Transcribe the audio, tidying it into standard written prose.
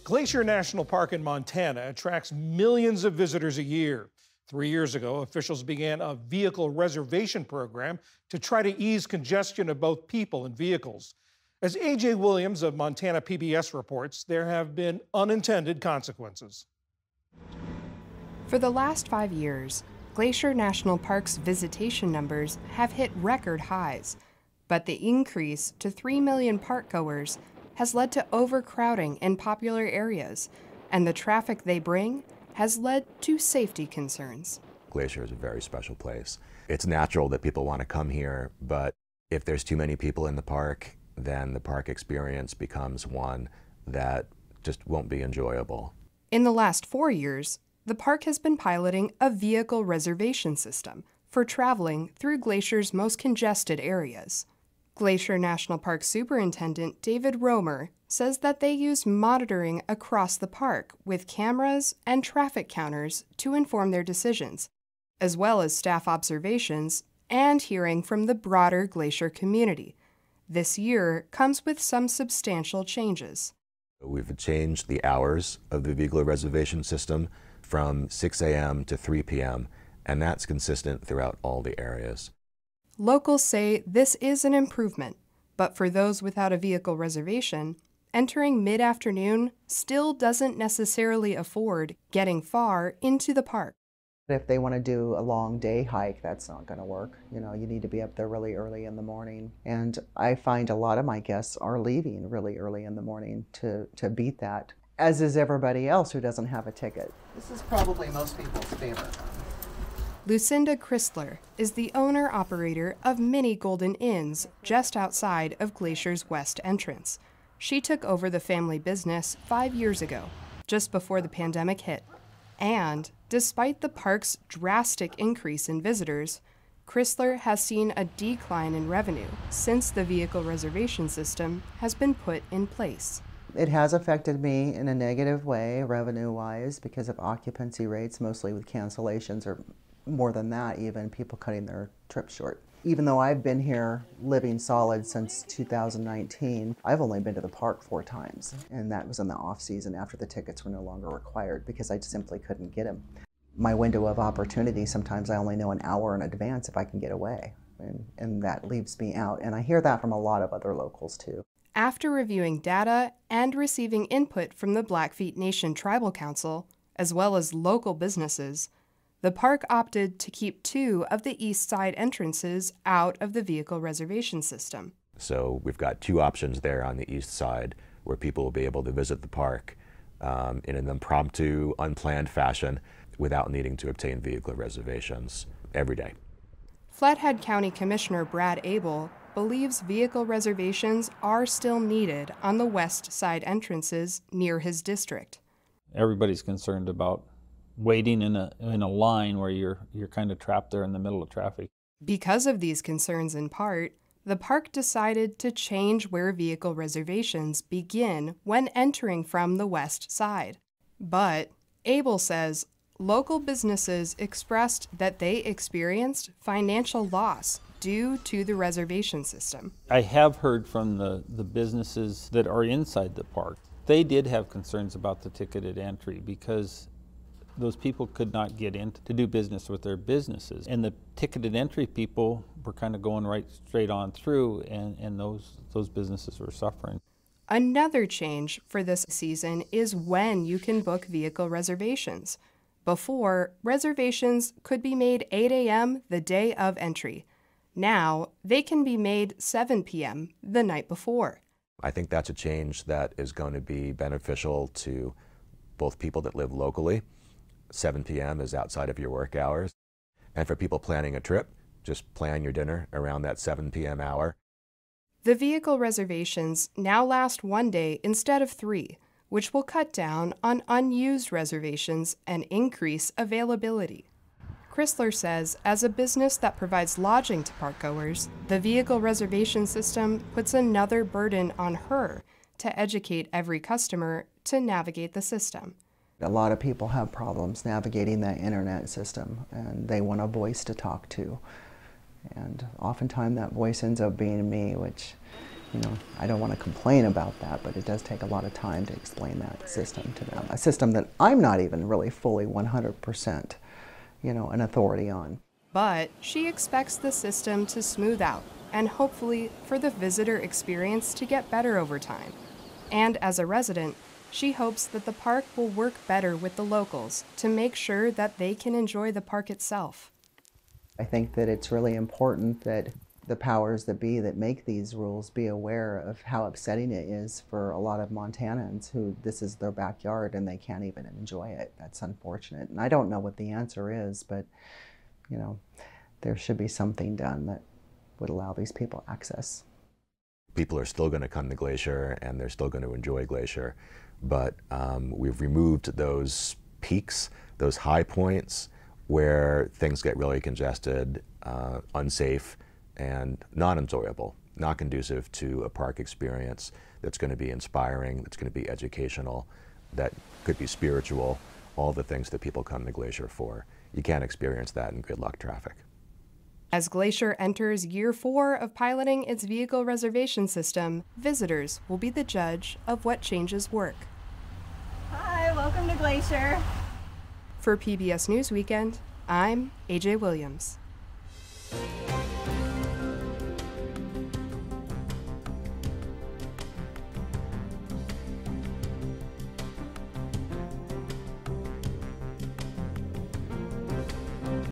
Glacier National Park in Montana attracts millions of visitors a year. 3 years ago, officials began a vehicle reservation program to try to ease congestion of both people and vehicles. As A.J. Williams of Montana PBS reports, there have been unintended consequences. For the last 5 years, Glacier National Park's visitation numbers have hit record highs, but the increase to 3 million parkgoers has led to overcrowding in popular areas, and the traffic they bring has led to safety concerns. Glacier is a very special place. It's natural that people want to come here, but if there's too many people in the park, then the park experience becomes one that just won't be enjoyable. In the last 4 years, the park has been piloting a vehicle reservation system for traveling through Glacier's most congested areas. Glacier National Park Superintendent David Romer says that they use monitoring across the park with cameras and traffic counters to inform their decisions, as well as staff observations and hearing from the broader Glacier community. This year comes with some substantial changes. We've changed the hours of the vehicle reservation system from 6 a.m. to 3 p.m., and that's consistent throughout all the areas. Locals say this is an improvement, but for those without a vehicle reservation, entering mid-afternoon still doesn't necessarily afford getting far into the park. If they want to do a long day hike, that's not going to work. You know, you need to be up there really early in the morning. And I find a lot of my guests are leaving really early in the morning to beat that, as is everybody else who doesn't have a ticket. This is probably most people's favorite. Lucinda Christler is the owner-operator of Mini Golden Inns just outside of Glacier's west entrance. She took over the family business 5 years ago, just before the pandemic hit. And despite the park's drastic increase in visitors, Christler has seen a decline in revenue since the vehicle reservation system has been put in place. It has affected me in a negative way, revenue-wise, because of occupancy rates, mostly with cancellations or more than that even, people cutting their trips short. Even though I've been here living solid since 2019, I've only been to the park 4 times, and that was in the off-season after the tickets were no longer required because I simply couldn't get them. My window of opportunity, sometimes I only know an hour in advance if I can get away, and that leaves me out, and I hear that from a lot of other locals too. After reviewing data and receiving input from the Blackfeet Nation Tribal Council, as well as local businesses, the park opted to keep 2 of the east side entrances out of the vehicle reservation system. So we've got 2 options there on the east side where people will be able to visit the park in an impromptu, unplanned fashion without needing to obtain vehicle reservations every day. Flathead County Commissioner Brad Abel believes vehicle reservations are still needed on the west side entrances near his district. Everybody's concerned about waiting in a line where you're kind of trapped there in the middle of traffic. Because of these concerns in part, the park decided to change where vehicle reservations begin when entering from the west side. But Abel says local businesses expressed that they experienced financial loss due to the reservation system. I have heard from the businesses that are inside the park. They did have concerns about the ticketed entry because those people could not get in to do business with their businesses. And the ticketed entry people were kind of going right straight on through, and those businesses were suffering. Another change for this season is when you can book vehicle reservations. Before, reservations could be made 8 a.m. the day of entry. Now, they can be made 7 p.m. the night before. I think that's a change that is going to be beneficial to both people that live locally. 7 p.m. is outside of your work hours. And for people planning a trip, just plan your dinner around that 7 p.m. hour. The vehicle reservations now last 1 day instead of 3, which will cut down on unused reservations and increase availability. Christler says as a business that provides lodging to parkgoers, the vehicle reservation system puts another burden on her to educate every customer to navigate the system. A lot of people have problems navigating that internet system, and they want a voice to talk to. And oftentimes that voice ends up being me, which You know, I don't want to complain about that, but it does take a lot of time to explain that system to them. A system that I'm not even really fully 100%, you know, an authority on. But she expects the system to smooth out and hopefully for the visitor experience to get better over time. And as a resident, she hopes that the park will work better with the locals to make sure that they can enjoy the park itself. I think that it's really important that the powers that be that make these rules be aware of how upsetting it is for a lot of Montanans who this is their backyard and they can't even enjoy it. That's unfortunate. And I don't know what the answer is, but you know, there should be something done that would allow these people access. People are still going to come to Glacier and they're still going to enjoy Glacier, but we've removed those peaks, those high points where things get really congested, unsafe, and not enjoyable, not conducive to a park experience that's going to be inspiring, that's going to be educational, that could be spiritual, all the things that people come to Glacier for. You can't experience that in good luck traffic. As Glacier enters year 4 of piloting its vehicle reservation system, visitors will be the judge of what changes work. Hi, welcome to Glacier. For PBS News Weekend, I'm AJ Williams.